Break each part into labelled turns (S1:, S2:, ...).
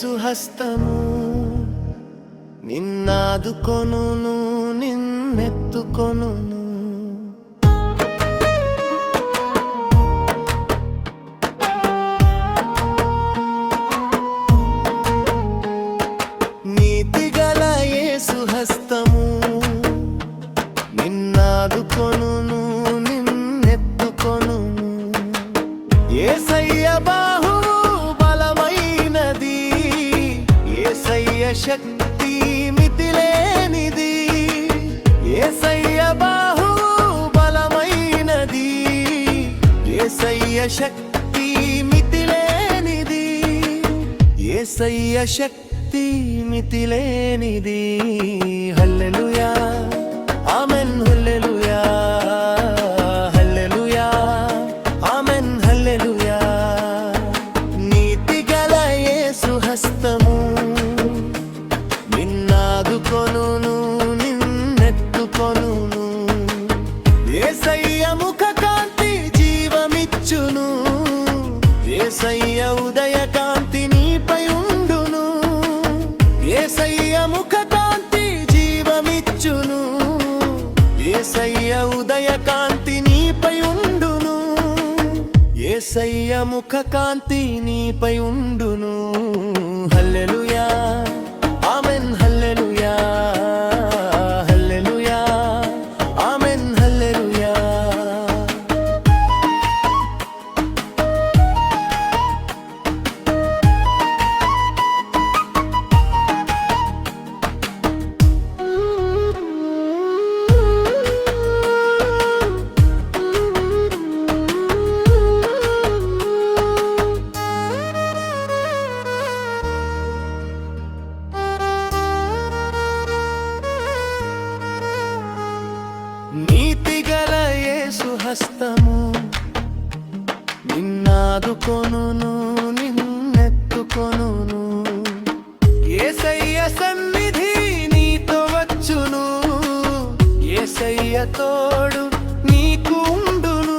S1: యేసు హస్తము నిన్నాదుకొనును నిన్నెత్తుకొనును. నీతిగల యేసు హస్తము నిన్నాదుకొనును నిన్నెత్తుకొనును. యేసయ్య బాహువు బలమైనది, యేసయ్య శక్తి మితిలేనిది. యేసయ్య బాహువు బలమైనది, యేసయ్య శక్తి మితిలేనిది. యేసయ్య శక్తి మితిలేనిది. హల్లెలూయా ఆమేన్ హల్లెలూయా హల్లెలూయా ఆమేన్ హల్లెలూయా. నీతిగల యేసు హస్తము నిన్నాదుకొనును నిన్నెత్తుకొనును. యేసయ్య ముఖ కాంతి జీవమిచ్చును, యేసయ్య ఉదయ కాంతి నీపై ఉండును. యేసయ్య ముఖ కాంతి జీవమిచ్చును, యేసయ్య ఉదయ కాంతి నీపై ఉండును. యేసయ్య ముఖ కాంతి నీపై ఉండును. హల్లెలూయా ఆమేన్ హల్లెలూయా హల్లెలూయా ఆమేన్ హల్లెలూయా. నీతిగల యేసు హస్తము నిన్నాదుకొనును నిన్నెత్తుకొనును. యేసయ్య సన్నిధి నీతో వచ్చును, యేసయ్య తోడు నీకు ఉండును.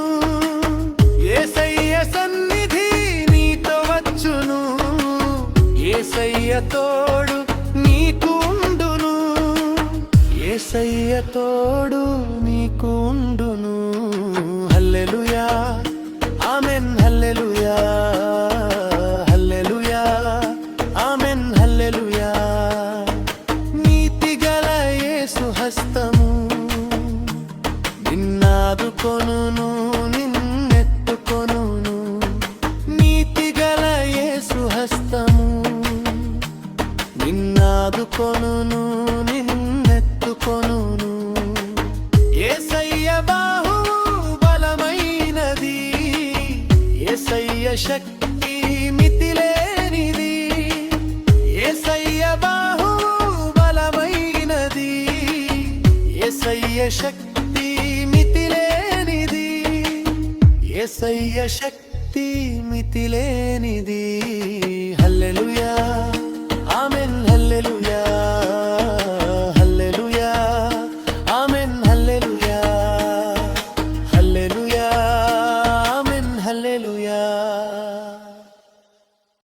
S1: యేసయ్య సన్నిధి నీతో వచ్చును, యేసయ్య తోడు నీకు ఉండును. యేసయ్య తోడు నీకు ఉండును. హల్లెలూయా ఆమేన్ హల్లెలూయా హల్లెలూయా ఆమేన్ హల్లెలూయా. నీతిగల యేసు హస్తము నిన్నాదుకొనును నిన్నెత్తుకొనును. నీతిగల యేసు హస్తము నిన్నాదుకొనును నిన్నెత్తుకొనును. యేసయ్య బాహువు బలమైనది, యేసయ్య శక్తి మితిలేనిది. యేసయ్య బాహువు బలమైనది, యేసయ్య శక్తి మితిలేనిది. యేసయ్య శక్తి మితిలేనిది. హల్లెలూయా ఆమేన్ హల్లెలూయా హల్లెలూయా ఆమేన్ హల్లెలూయా హల్లెలూయా ఆమేన్ హల్లెలూయా.